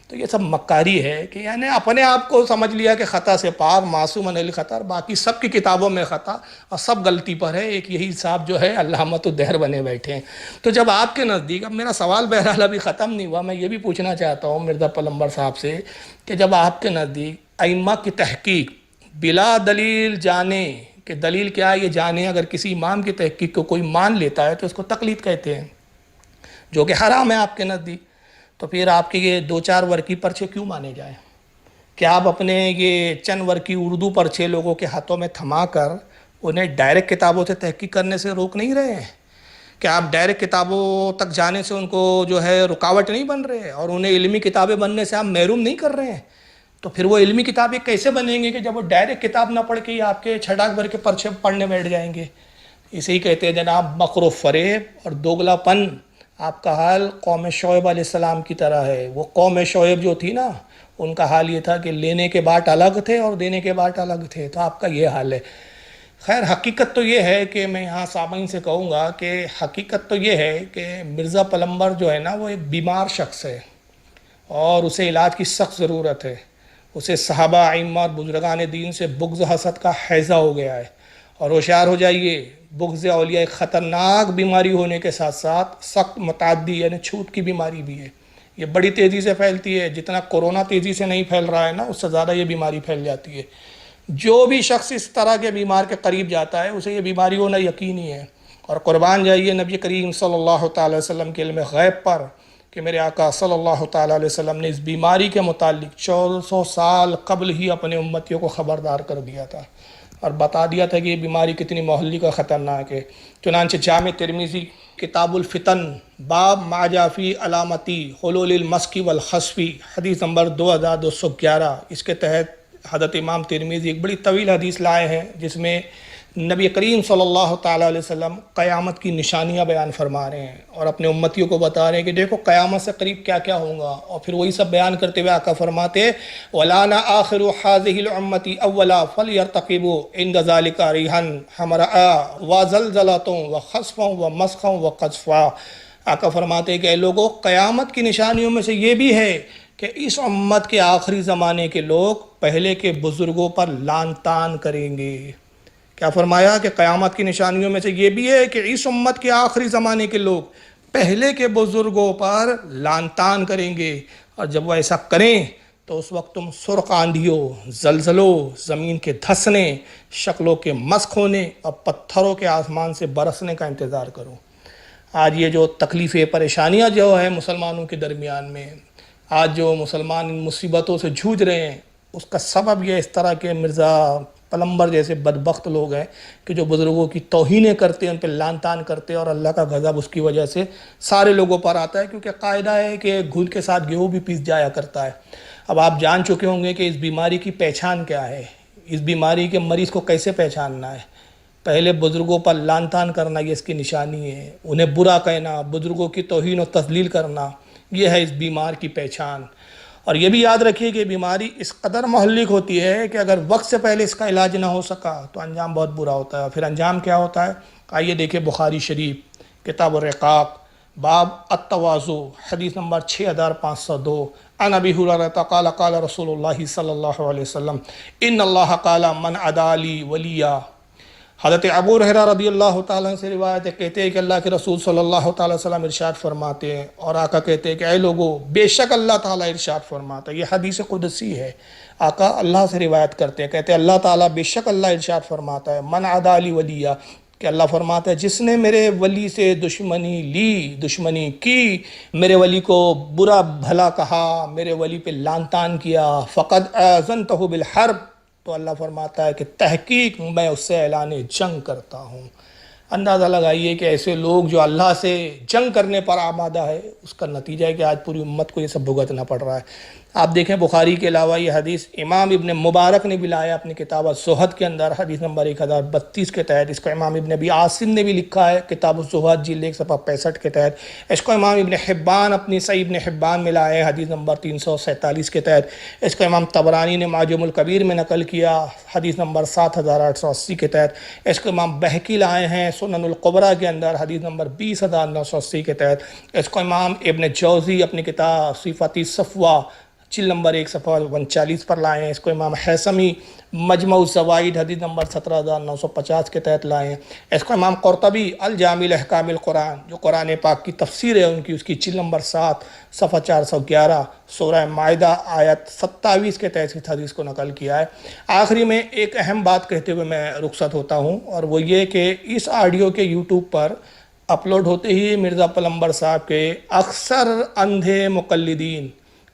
تو یہ سب مکاری ہے کہ یعنی اپنے آپ کو سمجھ لیا کہ خطا سے پاک، معصوم عن الخطا، باقی سب کی کتابوں میں خطا اور سب غلطی پر ہے، ایک یہی صاحب جو ہے علامۃ الدہر بنے بیٹھے ہیں۔ تو جب آپ کے نزدیک، اب میرا سوال بہرحال ابھی ختم نہیں ہوا، میں یہ بھی پوچھنا چاہتا ہوں مرزا پلمبر صاحب سے کہ جب آپ کے نزدیک ائمہ کی تحقیق بلا دلیل جانے کہ دلیل کیا ہے یہ جانے، اگر کسی امام کی تحقیق کو کوئی مان لیتا ہے تو اس کو تقلید کہتے ہیں، جو کہ حرام ہے آپ کے نزدیک، تو پھر آپ کے یہ 2-4 ورقی پرچے کیوں مانے جائیں؟ کہ آپ اپنے یہ چند ورقی اردو پرچے لوگوں کے ہاتھوں میں تھما کر انہیں ڈائریکٹ کتابوں سے تحقیق کرنے سے روک نہیں رہے ہیں؟ کہ آپ ڈائریکٹ کتابوں تک جانے سے ان کو جو ہے رکاوٹ نہیں بن رہے ہیں اور انہیں علمی کتابیں بننے سے آپ محروم نہیں کر رہے ہیں؟ تو پھر وہ علمی کتابیں کیسے بنیں گے کہ جب وہ ڈائریکٹ کتاب نہ پڑھ کے ہی آپ کے چھٹاک بھر کے پرچے پڑھنے بیٹھ جائیں گے؟ اسے ہی کہتے ہیں جناب مکر و فریب اور دوگلا پن۔ آپ کا حال قوم شعیب علیہ السلام کی طرح ہے۔ وہ قوم شعیب جو تھی نا، ان کا حال یہ تھا کہ لینے کے باٹ الگ تھے اور دینے کے باٹ الگ تھے، تو آپ کا یہ حال ہے۔ خیر حقیقت تو یہ ہے کہ میں یہاں سامعین سے کہوں گا کہ حقیقت تو یہ ہے کہ مرزا پلمبر جو ہے نا وہ ایک بیمار شخص ہے اور اسے علاج کی سخت ضرورت ہے۔ اسے صحابہ، ائمہ اور بزرگان دین سے بغض و حسد کا ہیضہ ہو گیا ہے، اور ہوشیار ہو جائیے، بغض اولیاء ایک خطرناک بیماری ہونے کے ساتھ ساتھ سخت متعدی یعنی چھوٹ کی بیماری بھی ہے۔ یہ بڑی تیزی سے پھیلتی ہے، جتنا کورونا تیزی سے نہیں پھیل رہا ہے نا، اس سے زیادہ یہ بیماری پھیل جاتی ہے۔ جو بھی شخص اس طرح کے بیمار کے قریب جاتا ہے اسے یہ بیماری ہونا یقینی ہے، اور قربان جائیے نبی کریم صلی اللہ تعالی وسلم کے علم غیب پر کہ میرے آقا صلی اللہ تعالی علیہ وسلم نے اس بیماری کے متعلق 1400 سال قبل ہی اپنے امتیوں کو خبردار کر دیا تھا اور بتا دیا تھا کہ یہ بیماری کتنی مہلک اور خطرناک ہے۔ چنانچہ جامع ترمذی کتاب الفتن باب ما جاء فی علامتی حلول المسک والخسفی حدیث نمبر 2211، اس کے تحت حضرت امام ترمذی ایک بڑی طویل حدیث لائے ہیں جس میں نبی کریم صلی اللہ تعالیٰ علیہ وسلم قیامت کی نشانیاں بیان فرما رہے ہیں اور اپنے امتیوں کو بتا رہے ہیں کہ دیکھو قیامت سے قریب کیا کیا ہوگا، اور پھر وہی سب بیان کرتے ہوئے آقا فرماتے وَلَانَ آخِرُ هَذِهِ الْأُمَّةِ أَوَّلًا فَلْيَرْتَقِبُوا عِنْدَ ذَلِكَ رِيحًا حَمْرَاء وَزَلْزَلَةٌ وَخَسْفًا وَمَسْخًا وَقَذْفًا۔ آقا فرماتے ہیں کہ اے لوگوں، قیامت کی نشانیوں میں سے یہ بھی ہے کہ اس امت کے آخری زمانے کے لوگ پہلے کے بزرگوں پر لعن طعن کریں گے۔ کیا فرمایا کہ قیامت کی نشانیوں میں سے یہ بھی ہے کہ اس امت کے آخری زمانے کے لوگ پہلے کے بزرگوں پر لعن طعن کریں گے، اور جب وہ ایسا کریں تو اس وقت تم سرخ آندھیوں، زلزلوں، زمین کے دھسنے، شکلوں کے مسخ ہونے اور پتھروں کے آسمان سے برسنے کا انتظار کرو۔ آج یہ جو تکلیفیں، پریشانیاں جو ہے مسلمانوں کے درمیان میں، آج جو مسلمان ان مصیبتوں سے جھوج رہے ہیں، اس کا سبب یہ اس طرح کے مرزا پلمبر جیسے بدبخت لوگ ہیں کہ جو بزرگوں کی توہینیں کرتے ہیں، ان پہ لعن طعن کرتے ہیں، اور اللہ کا غضب اس کی وجہ سے سارے لوگوں پر آتا ہے، کیونکہ قاعدہ ہے کہ گھل کے ساتھ گیہوں بھی پیس جایا کرتا ہے۔ اب آپ جان چکے ہوں گے کہ اس بیماری کی پہچان کیا ہے، اس بیماری کے مریض کو کیسے پہچاننا ہے۔ پہلے بزرگوں پر لعن طعن کرنا یہ اس کی نشانی ہے، انہیں برا کہنا، بزرگوں کی توہین و تذلیل کرنا، یہ ہے اس بیمار کی پہچان۔ اور یہ بھی یاد رکھیے کہ بیماری اس قدر مہلک ہوتی ہے کہ اگر وقت سے پہلے اس کا علاج نہ ہو سکا تو انجام بہت برا ہوتا ہے۔ پھر انجام کیا ہوتا ہے؟ آئیے دیکھیں بخاری شریف کتاب الرقاق باب التواضع حدیث نمبر 6502، عن ابی ہریرہ قال قال رسول اللہ صلی اللہ علیہ وسلم ان اللہ قال من عدا لی ولیا۔ حضرت ابو ہریرہ رضی اللہ تعالیٰ عنہ سے روایت ہے، کہتے ہیں کہ اللہ کے رسول صلی اللہ تعالیٰ وسلم ارشاد فرماتے ہیں، اور آقا کہتے ہیں کہ اے لوگو، بے شک اللہ تعالیٰ ارشاد فرماتا ہے۔ یہ حدیث قدسی ہے، آقا اللہ سے روایت کرتے ہیں، کہتے ہیں اللہ تعالیٰ بے شک اللہ ارشاد فرماتا ہے من عدا لی ولیہ، کہ اللہ فرماتا ہے جس نے میرے ولی سے دشمنی لی، دشمنی کی، میرے ولی کو برا بھلا کہا، میرے ولی پہ لعن طعن کیا، فقد آذنتہ بالحرب، تو اللہ فرماتا ہے کہ تحقیق میں اس سے اعلان جنگ کرتا ہوں۔ اندازہ لگائیے کہ ایسے لوگ جو اللہ سے جنگ کرنے پر آمادہ ہے، اس کا نتیجہ ہے کہ آج پوری امت کو یہ سب بھگتنا پڑ رہا ہے۔ آپ دیکھیں بخاری کے علاوہ یہ حدیث امام ابن مبارک نے بھی لایا اپنی کتاب الزہد کے اندر، حدیث نمبر 1032 کے تحت۔ اس کو امام ابن ابی عاصم نے بھی لکھا ہے کتاب الزہد جلد 1 صفحہ 65 کے تحت۔ اس کو امام ابن حبان اپنی صحیح ابن حبان میں لائے ہیں حدیث نمبر 347 کے تحت۔ اس کو امام طبرانی نے معجم الکبیر میں نقل کیا حدیث نمبر 7880 کے تحت۔ اس کو امام بہقی لائے ہیں سنن القبریٰ کے اندر حدیث نمبر 20980 کے تحت۔ اس کو امام ابن جوزی اپنی کتاب صفات صفوہ جلد نمبر 1 صفحہ 39 پر لائے ہیں۔ اس کو امام حیثمی مجمع الزوائد حدیث نمبر 17950 کے تحت لائے ہیں۔ اس کو امام قرطبی الجامع احکام القرآن، جو قرآن پاک کی تفسیر ہے ان کی، اس کی جلد نمبر 7 صفحہ 411 سورہ مائدہ آیت 27 کے تحت اس حدیث کو نقل کیا ہے۔ آخری میں ایک اہم بات کہتے ہوئے میں رخصت ہوتا ہوں، اور وہ یہ کہ اس آڈیو کے یوٹیوب پر اپلوڈ ہوتے ہی مرزا پلمبر صاحب کے اکثر اندھے مقلدین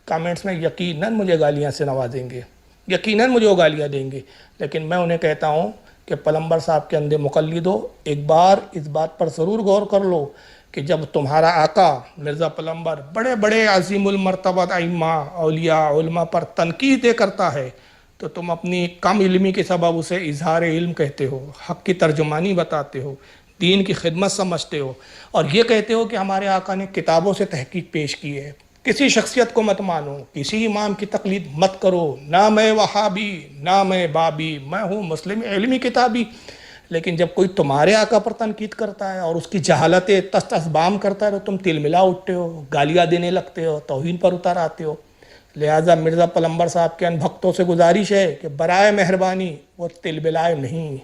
کامنٹس میں یقیناً مجھے گالیاں سے نوازیں گے، یقیناً مجھے وہ گالیاں دیں گے، لیکن میں انہیں کہتا ہوں کہ پلمبر صاحب کے اندھے مقلدو، ایک بار اس بات پر ضرور غور کر لو کہ جب تمہارا آقا مرزا پلمبر بڑے بڑے عظیم المرتبت ائمہ اولیاء علماء پر تنقیدیں کرتا ہے تو تم اپنی کم علمی کے سبب اسے اظہار علم کہتے ہو، حق کی ترجمانی بتاتے ہو، دین کی خدمت سمجھتے ہو، اور یہ کہتے ہو کہ ہمارے آقا نے کتابوں سے تحقیق پیش کی ہے۔ کسی شخصیت کو مت مانو، کسی امام کی تقلید مت کرو، نہ میں وہابی نہ میں بابی، میں ہوں مسلم علمی کتابی۔ لیکن جب کوئی تمہارے آقا پر تنقید کرتا ہے اور اس کی جہالت تس تس بام کرتا ہے تو تم تل ملا اٹھتے ہو، گالیاں دینے لگتے ہو، توہین پر اتر آتے ہو۔ لہٰذا مرزا پلمبر صاحب کے ان بھکتوں سے گزارش ہے کہ برائے مہربانی وہ تل ملائے نہیں،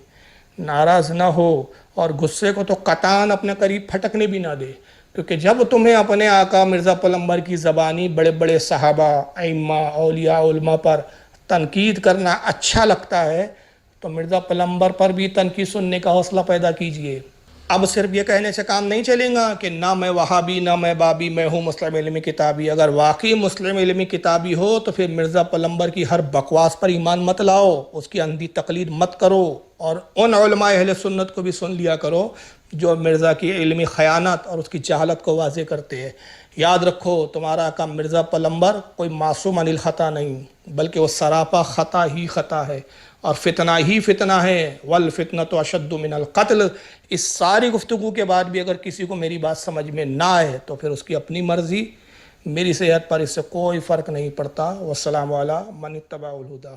ناراض نہ ہو، اور غصے کو تو قطعاً اپنے قریب پھٹکنے بھی نہ دے، کیونکہ جب تمہیں اپنے آقا مرزا پلمبر کی زبانی بڑے بڑے صحابہ، ائمہ، اولیاء، علماء پر تنقید کرنا اچھا لگتا ہے تو مرزا پلمبر پر بھی تنقید سننے کا حوصلہ پیدا کیجئے۔ اب صرف یہ کہنے سے کام نہیں چلے گا کہ نہ میں وہابی نہ میں بابی، میں ہوں مسلم علمی کتابی۔ اگر واقعی مسلم علمی کتابی ہو تو پھر مرزا پلمبر کی ہر بکواس پر ایمان مت لاؤ، اس کی اندھی تقلید مت کرو، اور ان علماء اہل سنت کو بھی سن لیا کرو جو مرزا کی علمی خیانت اور اس کی جہالت کو واضح کرتے ہیں۔ یاد رکھو تمہارا آقا مرزا پلمبر کوئی معصوم عن الخطا نہیں، بلکہ وہ سراپا خطا ہی خطا ہے، اور فتنہ ہی فتنہ ہے، والفتنۃ اشد من القتل۔ اس ساری گفتگو کے بعد بھی اگر کسی کو میری بات سمجھ میں نہ آئے تو پھر اس کی اپنی مرضی، میری صحت پر اس سے کوئی فرق نہیں پڑتا۔ والسلام علی من اتبع الہدی۔